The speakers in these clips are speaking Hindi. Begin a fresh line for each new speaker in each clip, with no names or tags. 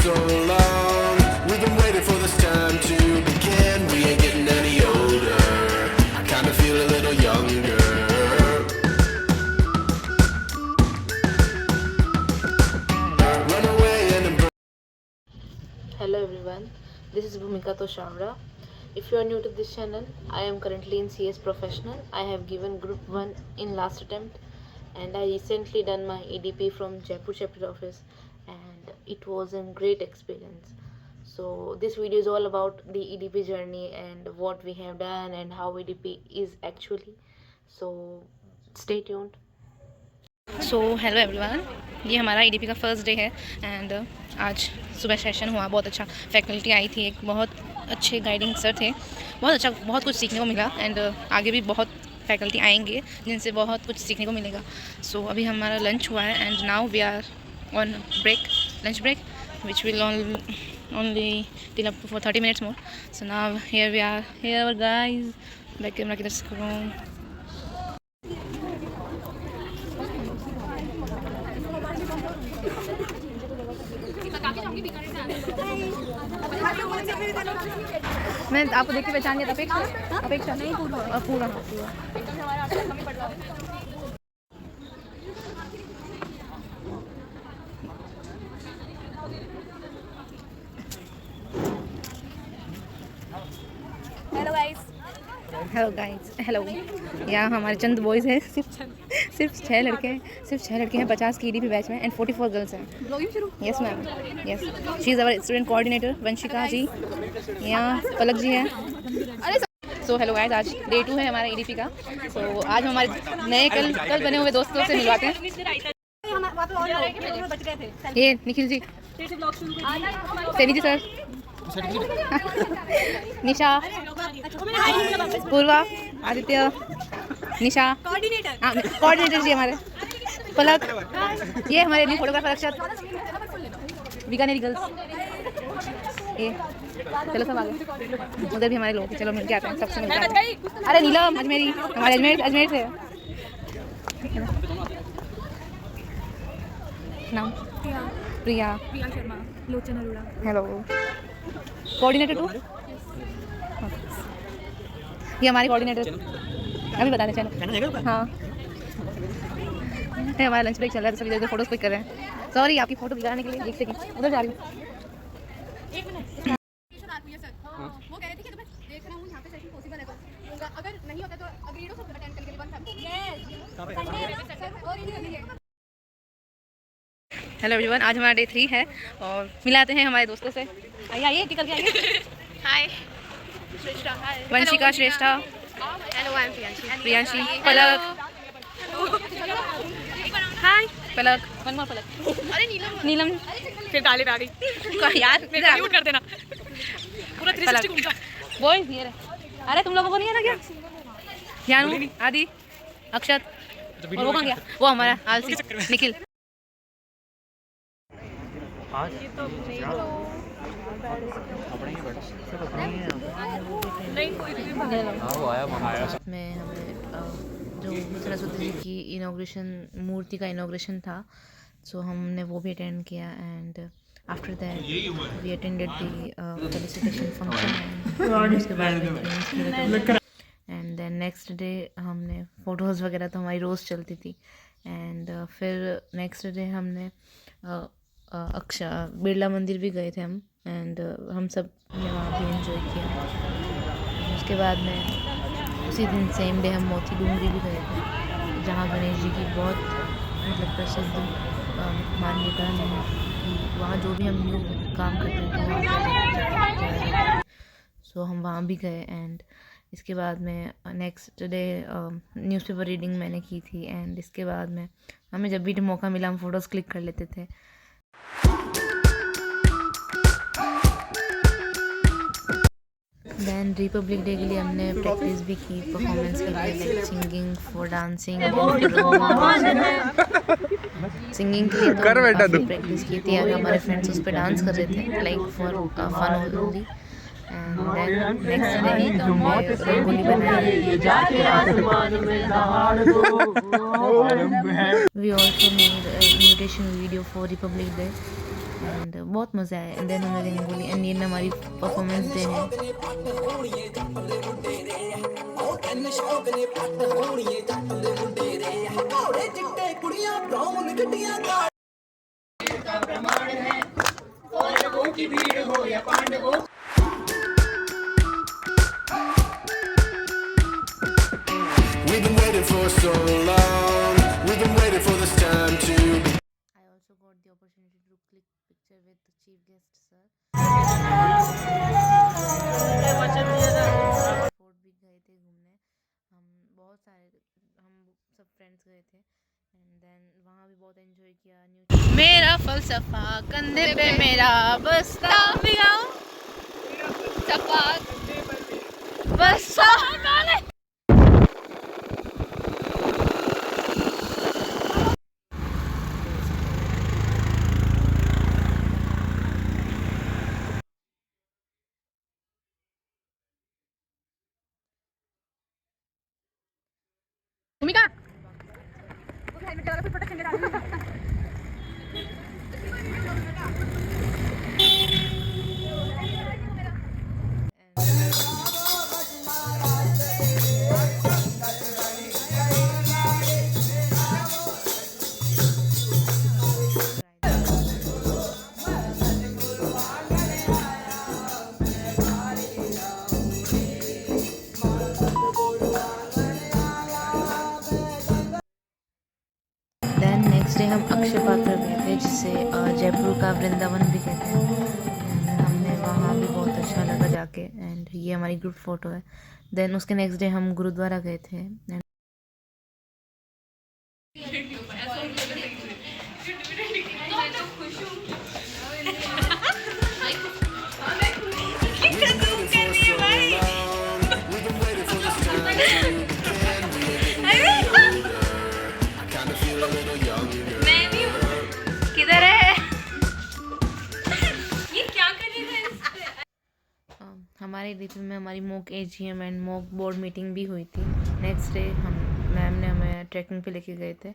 so long. We've been waiting for this time to begin. We ain't getting any older. I kinda feel a little younger. Run away and embrace.
Hello everyone, this is Bhumika Toshavra. If you are new to this channel, I am currently in CS Professional. I have given Group 1 in last attempt and I recently done my EDP from Jaipur chapter office and it was a great experience. So this video is all about the EDP journey and what we have done and how EDP is actually. So stay tuned.
So hello everyone, ये हमारा ईडीपी का फर्स्ट डे है एंड आज सुबह सेशन हुआ, बहुत अच्छा फैकल्टी आई थी, एक बहुत अच्छे गाइडिंग सर थे, बहुत अच्छा, बहुत कुछ सीखने को मिला एंड आगे भी बहुत फैकल्टी आएंगे जिनसे बहुत कुछ सीखने को मिलेगा. सो अभी हमारा लंच हुआ है and now we are on break, lunch break which will only till up for 30 minutes more. So now here we are, here our guys, back camera किधर से करूँ. मैं आपको देख के पहचान गया था. अपेक्षा नहीं, पूरा. Hello guys, hello. यहाँ हमारे चंद बॉयज़ हैं, सिर्फ 6 लड़के हैं 50 की ईडीपी बैच में एंड 44 गर्ल्स हैं. Yes ma'am, yes. She is our student coordinator Vanshika ji. यहाँ पलक जी हैं. सो हेलो गाइस, आज डे 2 है हमारा ईडीपी का. सो आज हम हमारे नए कल बने हुए दोस्तों से मिलवाते हैं. ये निखिल जी, सेनी जी सर, निशा, पूर्वा, आदित्य, निशा, कोऑर्डिनेटर जी हमारे, पलक, ये हमारे न्यू फोटोग्राफर अक्षत, बीकानेरी गर्ल्स. ये चलो सब आगे, उधर भी हमारे लोग. चलो मिल के आते हैं, सबसे मिल के आते हैं. अरे नीलम अजमेरी, हमारे अजमेर से. नाम प्रिया शर्मा, लोचन अरोड़ा. हेलो. कोऑर्डिनेटर 2, ये हमारे कोऑर्डिनेटर अभी बता दें. चलो हाँ, हमारा लंच ब्रेक चल रहा है तो सभी जगह फोटोज क्लिक कर रहे हैं. सॉरी आपकी फ़ोटो दिखाने के लिए 1 सेकंड उधर जा रही हूँ. वो कह रहे थे कि मैं देख रहा हूँ यहाँ पे सेशन पॉसिबल है तो अगर नहीं होता तो अग्रीड हो सब अटेंड करने के लिए 1 था. हेलो एवरीवन, आज हमारा डे 3 है और मिलाते हैं हमारे दोस्तों से. आइए निकल के आइए. Hi Shreshtha, Vanshika, Shreshtha, hello I am Priyanshi, Palak, hi Palak, one more Palak. अरे नीलम फिर डाले पे आ गई यार, म्यूट कर देना पूरा 360 घूम जा. बॉयज ये रहे. अरे तुम लोगों को नहीं है ना क्या? जानू, आदि, अक्षत, और वो कहाँ गया? वो हमारा आलसी निखिल. मैं हमें जो सरस्वती जी की इनॉग्रेशन, मूर्ति का इनॉग्रेशन था, सो हमने वो भी अटेंड किया and after that we attended the felicitation function. उसके बाद एंड देन नेक्स्ट डे हमने फ़ोटोज़ वगैरह तो हमारी रोज़ चलती थी एंड फिर नेक्स्ट डे हमने बिरला मंदिर भी गए थे हम एंड हम सब ने वहाँ भी एंजॉय किया. उसके बाद में उसी दिन सेम डे हम मोती डूंगरी भी गए थे जहाँ गणेश जी की बहुत मतलब प्रसिद्ध मान्यता है कि वहाँ जो भी हम न्यू काम करते हैं सो हम वहाँ भी गए एंड इसके बाद में नेक्स्ट डे न्यूज़पेपर रीडिंग मैंने की थी एंड इसके बाद में हमें जब भी मौका मिला हम फ़ोटोज़ क्लिक कर लेते थे. दैन रिपब्लिक डे के लिए हमने प्रैक्टिस भी की, परफॉर्मेंस के लिए, like singing for dancing. Singing के लिए तो काफ़ी प्रैक्टिस की थी और हमारे फ्रेंड्स उस पर डांस कर रहे थे like for fun only. And then next day हमने रंगोली बनाई. We also made invitation video for Republic Day and बहुत मज़ा आया। एंड देन हम लोग रंगोली एंड ये हमारी परफॉर्मेंस डे है।
We've been waiting for so long. We've been waiting for this time to begin.
I also got the opportunity to click picture with the chief guest sir. Fort भी गए थे घूमने, हम बहुत सारे, हम सब फ्रेंड्स गए थे एंड देन वहाँ भी बहुत एंजॉय किया। मेरा फलसफा कंधे पे मेरा बस्ता बिगाओ सफा बस्ता गाने। भूमिका देन नेक्स्ट डे हम अक्षय पात्र गए थे, जिसे जयपुर का वृंदावन भी कहते हैं। And हमने वहाँ भी बहुत अच्छा लगा जाके एंड ये हमारी ग्रुप फ़ोटो है। देन उसके नेक्स्ट डे हम गुरुद्वारा गए थे and
We've been waiting for so long. We've been waiting for this time to begin. We are getting older. I kind of feel a little younger.
किधर है ये क्या कर रही है इस पे? हमारे डीपी में हमारी mock AGM and mock board meeting भी हुई थी। नेक्स्ट डे हम मैम ने हमें ट्रैकिंग पे लेके गए थे,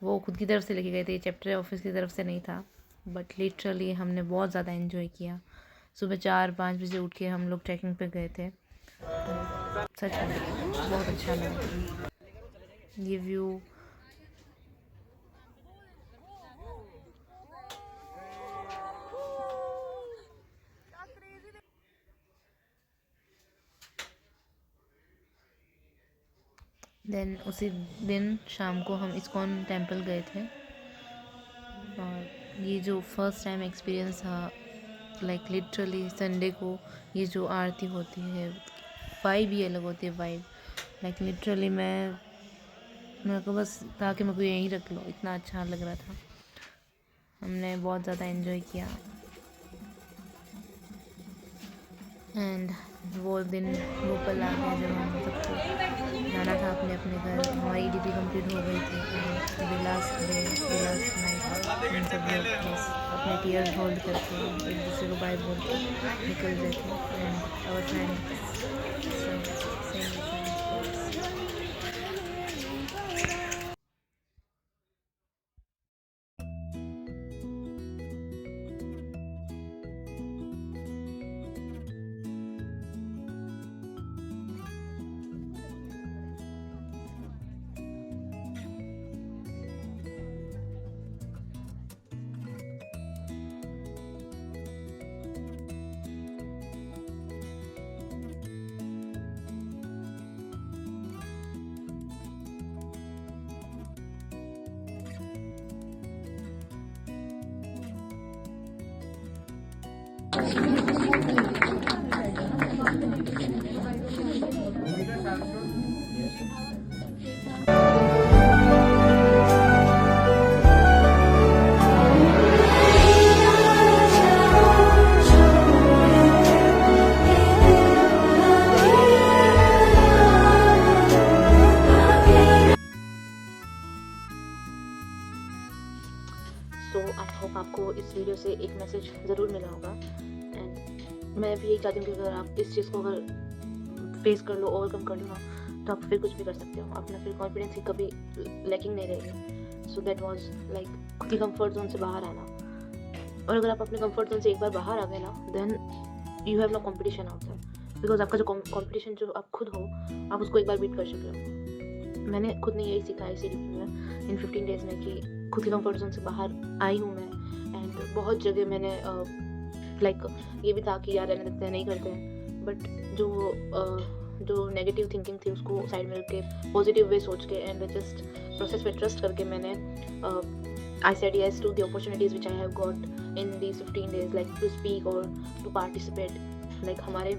वो खुद की तरफ से लेके गए थे, ये चैप्टर ऑफिस की तरफ से नहीं था, बट लिटरली हमने बहुत ज़्यादा एंजॉय किया। सुबह 4-5 बजे उठ के हम लोग ट्रैकिंग पे गए थे, सच में बहुत अच्छा लगा ये व्यू। देन उसी दिन शाम को हम इस्कॉन टेंपल गए थे और ये जो फर्स्ट टाइम एक्सपीरियंस था, लाइक लिटरली संडे को ये जो आरती होती है, वाइब ही अलग होती है, वाइब लाइक लिटरली मेरे को बस था कि मेरे को यहीं रख लो, इतना अच्छा लग रहा था। हमने बहुत ज़्यादा एंजॉय किया एंड वो दिन वो पल आ गया जब हम सबको जाना था अपने अपने घर। हमारी ईडीपी कंप्लीट हो गई थी and last day last night हम सब लोग बस अपने टीयर्स होल्ड करके एक दूसरे को बाय बोल के निकल गए थे and our friend
so I hope आपको इस वीडियो से एक मैसेज ज़रूर मिला होगा एंड मैं भी यही चाहती हूँ कि अगर आप इस चीज़ को अगर फेस कर लो, ओवरकम कर लो ना, तो आप फिर कुछ भी कर सकते हो। अपना फिर कॉन्फिडेंस की कभी लैकिंग नहीं रहेगी। सो दैट वाज लाइक खुद की कंफर्ट जोन से बाहर आना। और अगर आप अपने कंफर्ट जोन से एक बार बाहर आ गए ना, then you have no competition out there, because आपका जो कंपटीशन जो आप खुद हो, आप उसको एक बार बीट कर चुके हो। मैंने खुद ने यही सीखा है इसी डिग्री में इन 15 डेज़ में कि खुद के कंफर्ट जोन से बाहर आई हूँ मैं। एंड बहुत जगह मैंने लाइक ये भी था कि यार रहने देते हैं, नहीं करते हैं, बट जो नेगेटिव थिंकिंग थी उसको साइड में रख के पॉजिटिव वे सोच के एंड जस्ट प्रोसेस पे ट्रस्ट करके मैंने I said yes to the opportunities which I have got in these 15 days, like to speak और टू पार्टिसिपेट। लाइक हमारे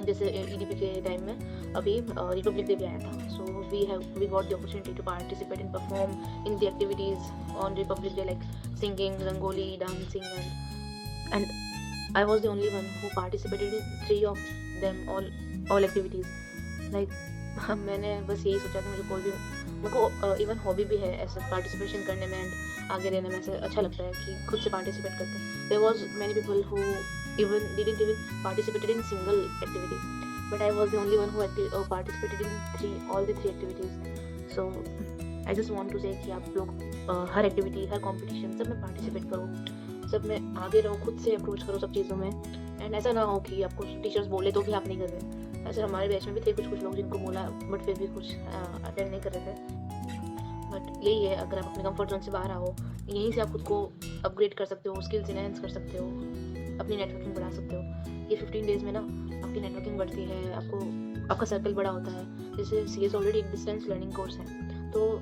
जैसे EDP के टाइम में अभी रिपब्लिक डे भी आया था, so we got the opportunity to participate and perform in the activities on Republic Day, like singing, rangoli, dancing and I was the only one who participated in 3 of them all activities. Like मैंने बस यही सोचा कि मेरे को इवन हॉबी भी है ऐसे पार्टिसिपेशन करने में एंड आगे रहने में। ऐसे अच्छा लगता है कि खुद से पार्टिसिपेट करते हैं। There was many people who didn't even participated in single activity, but I was the only one who participated in all the 3 activities. So I just want to say कि आप लोग हर एक्टिविटी, हर कॉम्पिटिशन सब में पार्टिसिपेट करो, सब में आगे रहो, खुद से अप्रोच करो सब चीज़ों में। एंड ऐसा ना हो कि आपको टीचर्स बोले तो भी आप नहीं कर रहे। ऐसे हमारे बैच में भी थे कुछ लोग जिनको बोला बट फिर भी कुछ अटेंड नहीं कर रहे थे। बट यही है, अगर आप अपने कंफर्ट जोन से बाहर आओ, यहीं से आप खुद को अपग्रेड कर सकते हो, स्किल्स इनहेंस कर सकते हो, अपनी नेटवर्किंग बढ़ा सकते हो। ये 15 डेज़ में ना आपकी नेटवर्किंग बढ़ती है, आपका सर्कल बड़ा होता है। जैसे CS ऑलरेडी एक डिस्टेंस लर्निंग कोर्स है, तो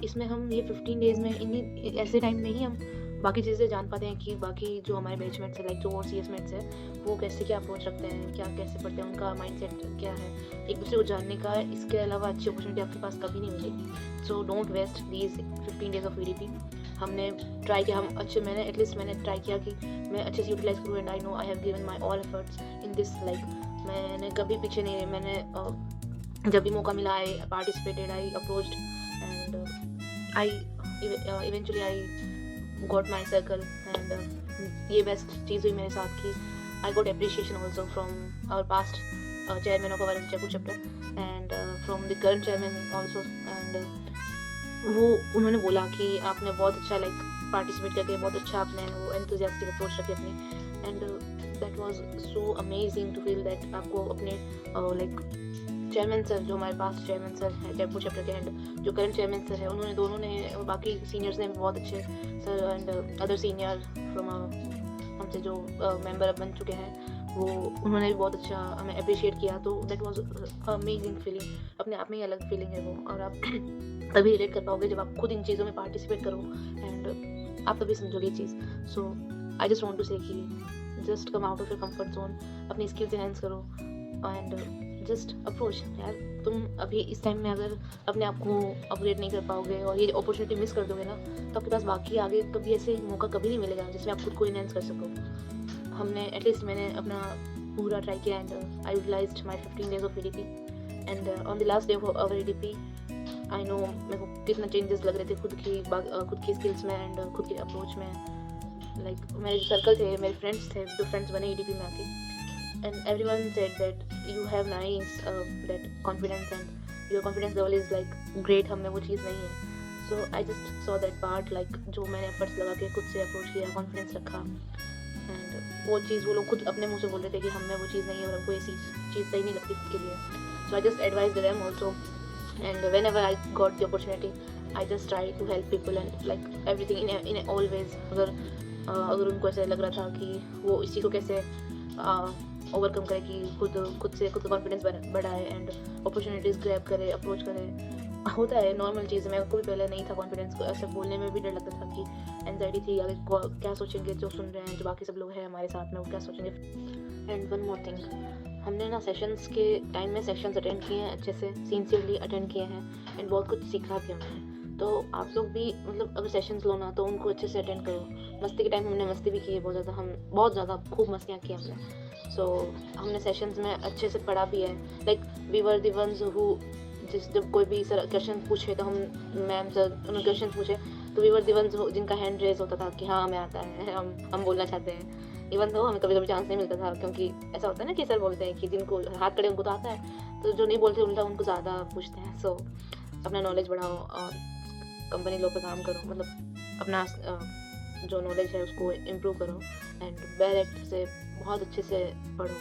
इसमें हम ये 15 डेज़ में इन्हीं ऐसे टाइम में ही हम बाकी चीज़ें जान पाते हैं कि बाकी जो हमारे बैचमेट्स हैं, लाइक जो और CS मेट्स हैं, वो कैसे क्या अप्रोच रखते हैं, क्या कैसे पढ़ते हैं, उनका माइंडसेट क्या है, एक दूसरे को जानने का। इसके अलावा अच्छी अपॉर्चुनिटी आपके पास कभी नहीं मिलेगी। So don't waste these 15 days of EDP। हमने ट्राई किया, मैंने ट्राई किया कि मैं अच्छे से यूटिलाइज करूँ and I know I have given my all efforts in this. Like मैंने कभी पीछे नहीं रही, मैंने जब भी मौका मिला I participated, I approached and I eventually I got my circle and ये बेस्ट चीज़ हुई मेरे साथ कि I got appreciation also from our past chairman of our Jaipur chapter and from the current chairman also, and वो उन्होंने बोला कि आपने बहुत अच्छा लाइक पार्टिसिपेट करके बहुत अच्छा आपने वो enthusiastic approach रखी अपनी, and that was so amazing to feel that आपको अपने लाइक चेयरमैन सर, जो हमारे पास चेयरमैन सर है जयपुर चैप्टर के, एंड जो करंट चेयरमैन सर है, उन्होंने दोनों ने और बाकी सीनियर्स ने बहुत अच्छे sir and other senior from हमसे जो मेंबर अब बन चुके हैं, वो उन्होंने भी बहुत अच्छा हमें अप्रिशिएट किया। तो दैट वाज अमेजिंग फीलिंग, अपने आप में ही अलग फीलिंग है वो, और आप तभी रिलेट कर पाओगे जब आप खुद इन चीज़ों में पार्टिसिपेट करो एंड आप तभी समझोगे ये चीज़। सो आई जस्ट वांट टू से कि just come out of your comfort zone, अपनी स्किल्स एनहांस करो एंड जस्ट अप्रोच। यार तुम अभी इस टाइम में अगर अपने आप को अपग्रेड नहीं कर पाओगे और ये अपॉर्चुनिटी मिस कर दोगे ना, तो आपके पास बाकी आगे कभी ऐसे मौका कभी नहीं मिलेगा जिसमें आप खुद को इनहेंस कर सको। हमने एटलीस्ट मैंने अपना पूरा ट्राई किया and I utilized my 15 days of EDP and on the last day of our EDP I know मेरे को कितना चेंजेस लग रहे थे खुद की स्किल्स में एंड खुद के अप्रोच में। लाइक मेरे जो सर्कल थे, मेरे फ्रेंड्स थे, जो फ्रेंड्स बने EDP में आके, and everyone said that you have nice that confidence and your confidence level is like great। हम में वो चीज़ नहीं है। So I just saw that part, like जो मैंने एफर्ट्स लगा के खुद से अप्रोच किया, कॉन्फिडेंस रखा एंड वो चीज़ वो लोग खुद अपने मुँह से बोल रहे थे कि हम में वो चीज़ नहीं है और हमको ये चीज़ सही नहीं लगती खुद के लिए। So I just advised them also, and whenever I got the opportunity I just try to help people and like everything in all ways। अगर उनको ऐसे लग रहा था कि वो इस चीज़ को कैसे ओवरकम करे कि खुद से कॉन्फिडेंस बढ़ाए एंड अपॉर्चुनिटीज़ ग्रैब करे, अप्रोच करे। होता है, नॉर्मल चीज़। मेरे को भी पहले नहीं था कॉन्फिडेंस, को ऐसे बोलने में भी डर लगता था कि एंजाइटी थी, आगे क्या सोचेंगे जो सुन रहे हैं, जो बाकी सब लोग हैं हमारे साथ में, वो क्या सोचेंगे। एंड वन मोर थिंग, हमने ना सेशंस के टाइम में सेशंस अटेंड किए हैं, अच्छे से सिंसियरली अटेंड किए हैं एंड बहुत कुछ सीखा भी हमने। तो आप लोग भी मतलब अगर सेशंस लो ना तो उनको अच्छे से अटेंड करो। मस्ती के टाइम हमने मस्ती भी की है बहुत ज़्यादा खूब मस्तियाँ की हमने। सो हमने सेशंस में अच्छे से पढ़ा भी है। Like we were the ones who जब कोई भी सर क्वेश्चन पूछे तो हम मैम सर उन्होंने क्वेश्चन पूछे तो वी वर द वंस जिनका हैंड रेज होता था कि हाँ हमें आता है, हम बोलना चाहते हैं। इवन तो हमें कभी कभी चांस नहीं मिलता था, क्योंकि ऐसा होता है ना कि सर बोलते हैं कि जिनको हाथ खड़े उनको तो आता है, तो जो नहीं बोलते उल्टा उनको ज़्यादा पूछते हैं। सो अपना नॉलेज बढ़ाओ और कंपनी लो पे काम करो, मतलब अपना जो नॉलेज है उसको इम्प्रूव करो एंड डायरेक्ट से बहुत अच्छे से पढ़ो।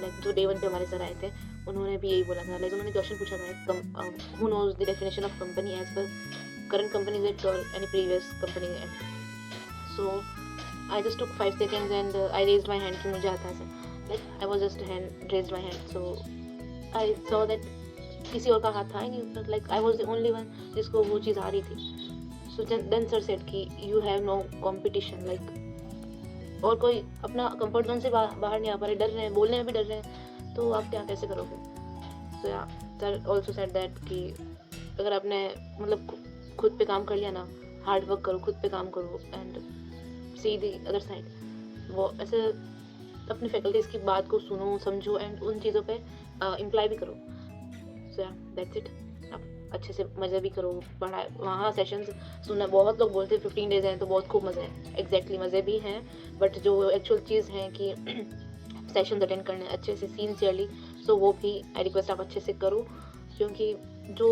लाइक जो डे 1 पे हमारे सर आए थे उन्होंने भी यही बोला था। लाइक उन्होंने क्वेश्चन पूछा था who knows the definition of company as per current company at और any previous company at. So I just took 5 seconds and I raised my hand कि मुझे आता है sir. Like I was just raised my hand. So I saw that किसी और का हाथ था ही नहीं। Like I was the only one जिसको वो चीज़ आ रही थी। सो देन सर सेड कि you have no competition. Like और कोई अपना कंफर्ट जोन से बाहर नहीं आ पा रहे, डर रहे हैं, बोलने में भी डर रहे हैं, तो आप क्या कैसे करोगे। सो या सर ऑल्सो सेड दैट कि अगर आपने मतलब खुद पे काम कर लिया ना, हार्ड वर्क करो, खुद पे काम करो and see the other side. वो ऐसे अपनी फैकल्टीज़ की बात को सुनो, समझो एंड उन चीज़ों पे इम्प्लाई भी करो। सो या दैट्स इट। आप अच्छे से मज़े भी करो, पढ़ाई वहाँ सेशंस सुनना। बहुत लोग बोलते हैं 15 days हैं तो बहुत खूब मज़े हैं। एग्जैक्टली मज़े भी हैं, बट जो एक्चुअल चीज़ है कि सेशंस अटेंड करने अच्छे से सिंसियरली, सो वो भी आई रिक्वेस्ट आप अच्छे से करो। क्योंकि जो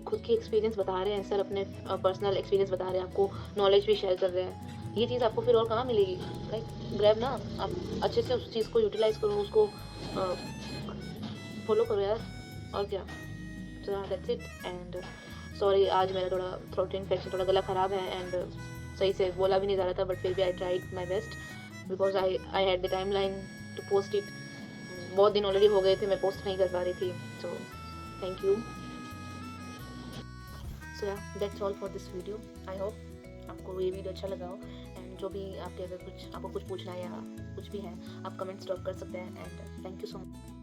खुद की एक्सपीरियंस बता रहे हैं सर, अपने पर्सनल एक्सपीरियंस बता रहे हैं, आपको नॉलेज भी शेयर कर रहे हैं, ये चीज़ आपको फिर और कहाँ मिलेगी। लाइक ग्रैब ना, आप अच्छे से उस चीज़ को यूटिलाइज़ करो, उसको फॉलो करो यार, और क्या। So that's it and sorry आज मेरा थोड़ा थ्रोट इन्फेक्शन, थोड़ा गला ख़राब है एंड सही से बोला भी नहीं जा रहा था, बट फिर भी I tried my best because I had the timeline to post it. बहुत दिन ऑलरेडी हो गए थे मैं पोस्ट नहीं कर पा रही थी। So thank you. So yeah that's all for this video. I hope आपको ये वीडियो अच्छा लगा हो एंड जो भी आपके अगर कुछ आपको कुछ पूछना है या कुछ भी है आप कमेंट्स ड्रॉप कर सकते हैं and thank you so much.